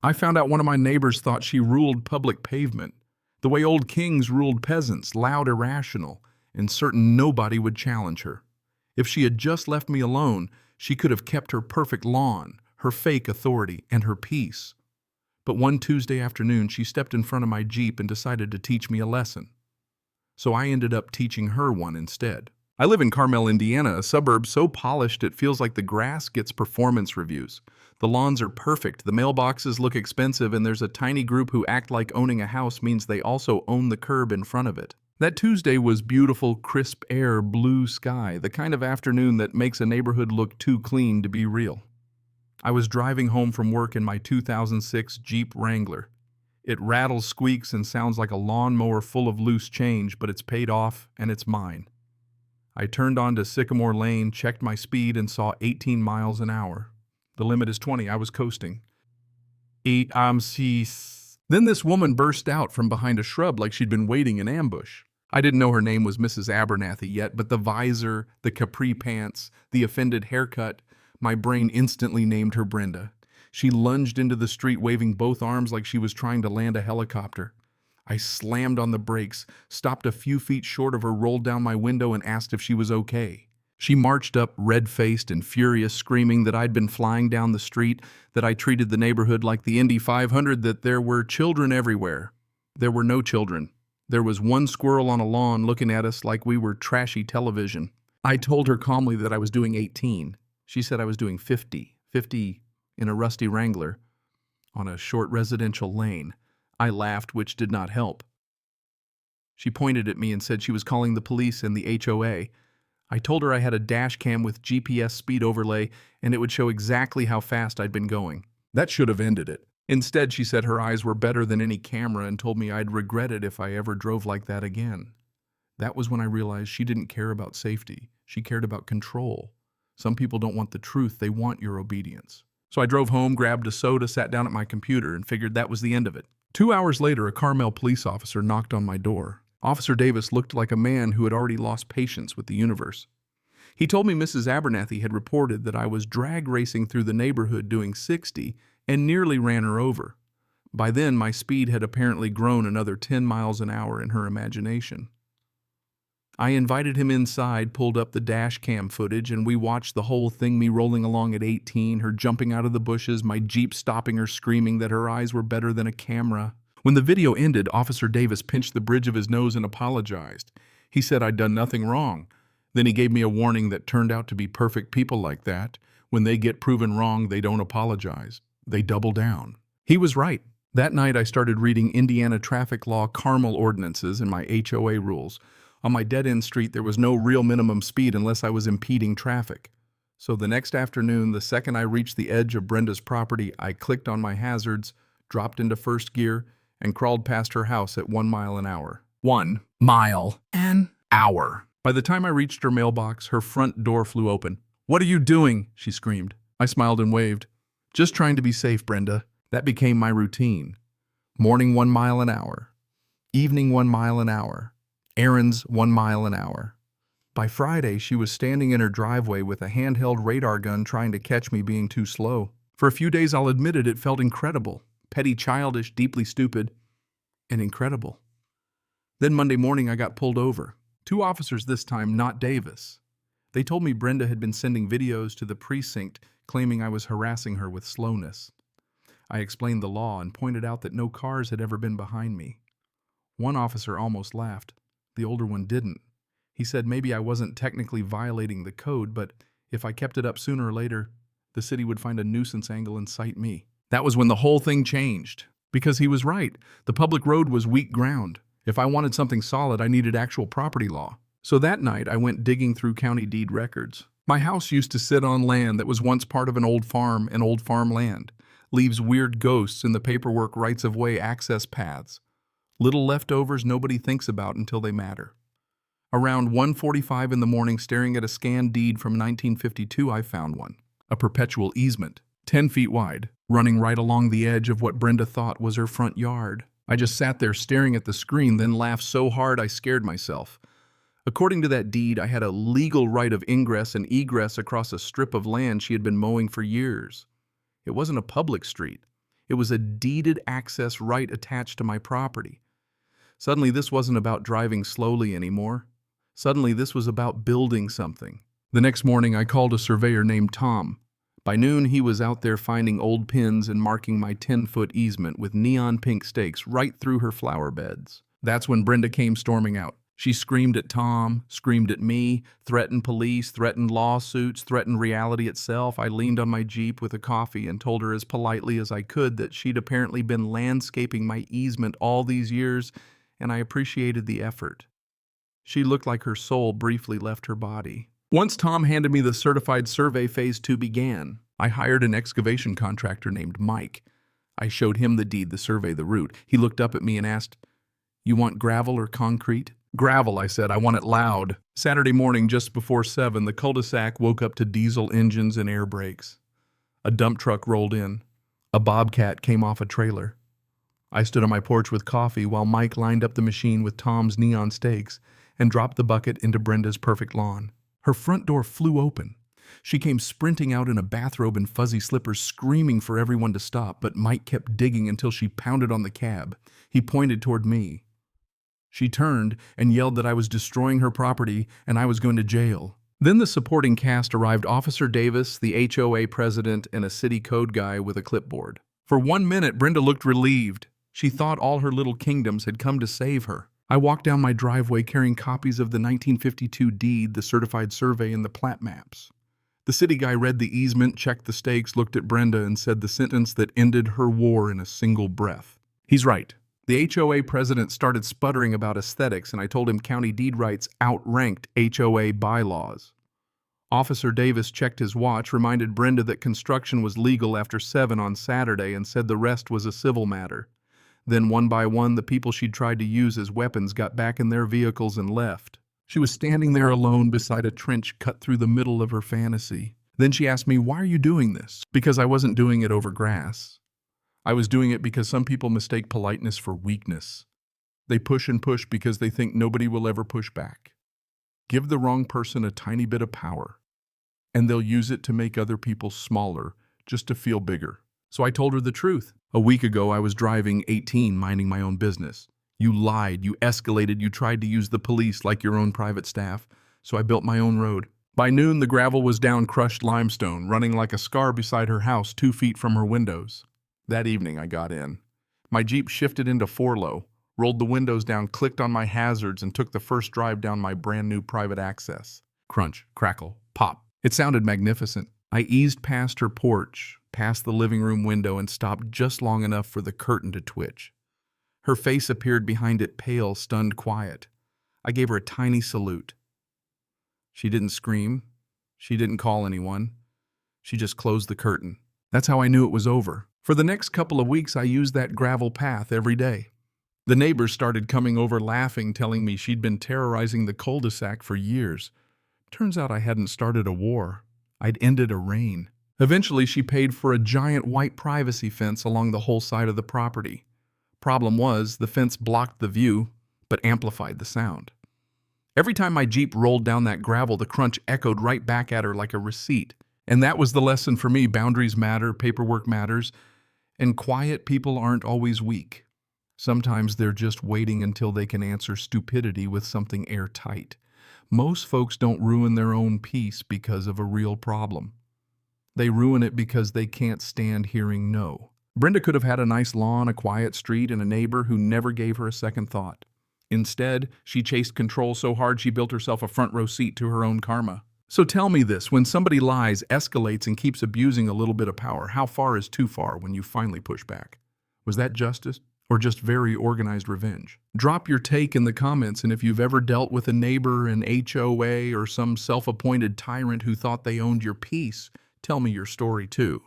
I found out one of my neighbors thought she ruled public pavement, the way old kings ruled peasants, loud, irrational, and certain nobody would challenge her. If she had just left me alone, she could have kept her perfect lawn, her fake authority, and her peace. But one Tuesday afternoon, she stepped in front of my Jeep and decided to teach me a lesson. So I ended up teaching her one instead. I live in Carmel, Indiana, a suburb so polished it feels like the grass gets performance reviews. The lawns are perfect, the mailboxes look expensive, and there's a tiny group who act like owning a house means they also own the curb in front of it. That Tuesday was beautiful, crisp air, blue sky, the kind of afternoon that makes a neighborhood look too clean to be real. I was driving home from work in my 2006 Jeep Wrangler. It rattles, squeaks, and sounds like a lawnmower full of loose change, but it's paid off and it's mine. I turned onto Sycamore Lane, checked my speed, and saw 18 miles an hour. The limit is 20. I was coasting. Then this woman burst out from behind a shrub like she'd been waiting in ambush. I didn't know her name was Mrs. Abernathy yet, but the visor, the capri pants, the offended haircut, my brain instantly named her Brenda. She lunged into the street waving both arms like she was trying to land a helicopter. I slammed on the brakes, stopped a few feet short of her, rolled down my window, and asked if she was okay. She marched up, red-faced and furious, screaming that I'd been flying down the street, that I treated the neighborhood like the Indy 500, that there were children everywhere. There were no children. There was one squirrel on a lawn looking at us like we were trashy television. I told her calmly that I was doing 18. She said I was doing 50 in a rusty Wrangler on a short residential lane. I laughed, which did not help. She pointed at me and said she was calling the police and the HOA. I told her I had a dash cam with GPS speed overlay and it would show exactly how fast I'd been going. That should have ended it. Instead, she said her eyes were better than any camera and told me I'd regret it if I ever drove like that again. That was when I realized she didn't care about safety. She cared about control. Some people don't want the truth, they want your obedience. So I drove home, grabbed a soda, sat down at my computer, and figured that was the end of it. 2 hours later, a Carmel police officer knocked on my door. Officer Davis looked like a man who had already lost patience with the universe. He told me Mrs. Abernathy had reported that I was drag racing through the neighborhood doing 60 and nearly ran her over. By then, my speed had apparently grown another 10 miles an hour in her imagination. I invited him inside, pulled up the dash cam footage, and we watched the whole thing, me rolling along at 18, her jumping out of the bushes, my Jeep stopping her, screaming that her eyes were better than a camera. When the video ended, Officer Davis pinched the bridge of his nose and apologized. He said I'd done nothing wrong. Then he gave me a warning that turned out to be perfect people like that. When they get proven wrong, they don't apologize. They double down. He was right. That night, I started reading Indiana traffic law Carmel ordinances and my HOA rules. On my dead-end street, there was no real minimum speed unless I was impeding traffic. So the next afternoon, the second I reached the edge of Brenda's property, I clicked on my hazards, dropped into first gear, and crawled past her house at 1 mile an hour. 1 mile an hour. By the time I reached her mailbox, her front door flew open. "What are you doing?" she screamed. I smiled and waved. "Just trying to be safe, Brenda." That became my routine. Morning 1 mile an hour. Evening 1 mile an hour. Errands 1 mile an hour. By Friday, she was standing in her driveway with a handheld radar gun trying to catch me being too slow. For a few days, I'll admit it felt incredible. Petty, childish, deeply stupid, and incredible. Then Monday morning, I got pulled over. 2 officers this time, not Davis. They told me Brenda had been sending videos to the precinct claiming I was harassing her with slowness. I explained the law and pointed out that no cars had ever been behind me. One officer almost laughed. The older one didn't. He said maybe I wasn't technically violating the code, but if I kept it up sooner or later, the city would find a nuisance angle and cite me. That was when the whole thing changed. Because he was right. The public road was weak ground. If I wanted something solid, I needed actual property law. So that night, I went digging through county deed records. My house used to sit on land that was once part of an old farm and old farmland. Leaves weird ghosts in the paperwork, rights-of-way access paths. Little leftovers nobody thinks about until they matter. Around 1:45 in the morning, staring at a scanned deed from 1952, I found one. A perpetual easement, 10 feet wide, running right along the edge of what Brenda thought was her front yard. I just sat there staring at the screen, then laughed so hard I scared myself. According to that deed, I had a legal right of ingress and egress across a strip of land she had been mowing for years. It wasn't a public street. It was a deeded access right attached to my property. Suddenly, this wasn't about driving slowly anymore. Suddenly, this was about building something. The next morning, I called a surveyor named Tom. By noon, he was out there finding old pins and marking my 10-foot easement with neon pink stakes right through her flower beds. That's when Brenda came storming out. She screamed at Tom, screamed at me, threatened police, threatened lawsuits, threatened reality itself. I leaned on my Jeep with a coffee and told her as politely as I could that she'd apparently been landscaping my easement all these years, and I appreciated the effort. She looked like her soul briefly left her body. Once Tom handed me the certified survey, phase 2 began. I hired an excavation contractor named Mike. I showed him the deed, the survey, the route. He looked up at me and asked, "You want gravel or concrete?" "Gravel," I said. "I want it loud." Saturday morning, just before 7, the cul-de-sac woke up to diesel engines and air brakes. A dump truck rolled in. A bobcat came off a trailer. I stood on my porch with coffee while Mike lined up the machine with Tom's neon stakes and dropped the bucket into Brenda's perfect lawn. Her front door flew open. She came sprinting out in a bathrobe and fuzzy slippers, screaming for everyone to stop, but Mike kept digging until she pounded on the cab. He pointed toward me. She turned and yelled that I was destroying her property and I was going to jail. Then the supporting cast arrived: Officer Davis, the HOA president, and a city code guy with a clipboard. For 1 minute, Brenda looked relieved. She thought all her little kingdoms had come to save her. I walked down my driveway carrying copies of the 1952 deed, the certified survey, and the plat maps. The city guy read the easement, checked the stakes, looked at Brenda, and said the sentence that ended her war in a single breath. He's right. The HOA president started sputtering about aesthetics, and I told him county deed rights outranked HOA bylaws. Officer Davis checked his watch, reminded Brenda that construction was legal after 7 on Saturday, and said the rest was a civil matter. Then, one by one, the people she'd tried to use as weapons got back in their vehicles and left. She was standing there alone beside a trench cut through the middle of her fantasy. Then she asked me, "Why are you doing this?" Because I wasn't doing it over grass. I was doing it because some people mistake politeness for weakness. They push and push because they think nobody will ever push back. Give the wrong person a tiny bit of power, and they'll use it to make other people smaller, just to feel bigger. So I told her the truth. A week ago, I was driving 18, minding my own business. You lied, you escalated, you tried to use the police like your own private staff, so I built my own road. By noon, the gravel was down crushed limestone, running like a scar beside her house 2 feet from her windows. That evening, I got in. My Jeep shifted into 4-low, rolled the windows down, clicked on my hazards, and took the first drive down my brand new private access. Crunch, crackle, pop. It sounded magnificent. I eased past her porch, past the living room window, and stopped just long enough for the curtain to twitch. Her face appeared behind it, pale, stunned, quiet. I gave her a tiny salute. She didn't scream. She didn't call anyone. She just closed the curtain. That's how I knew it was over. For the next couple of weeks, I used that gravel path every day. The neighbors started coming over laughing, telling me she'd been terrorizing the cul-de-sac for years. Turns out I hadn't started a war. I'd ended a reign. Eventually, she paid for a giant white privacy fence along the whole side of the property. Problem was, the fence blocked the view, but amplified the sound. Every time my Jeep rolled down that gravel, the crunch echoed right back at her like a receipt. And that was the lesson for me. Boundaries matter, paperwork matters, and quiet people aren't always weak. Sometimes they're just waiting until they can answer stupidity with something airtight. Most folks don't ruin their own peace because of a real problem. They ruin it because they can't stand hearing no. Brenda could have had a nice lawn, a quiet street, and a neighbor who never gave her a second thought. Instead, she chased control so hard she built herself a front row seat to her own karma. So tell me this, when somebody lies, escalates, and keeps abusing a little bit of power, how far is too far when you finally push back? Was that justice or just very organized revenge? Drop your take in the comments, and if you've ever dealt with a neighbor, an HOA, or some self-appointed tyrant who thought they owned your peace, tell me your story too.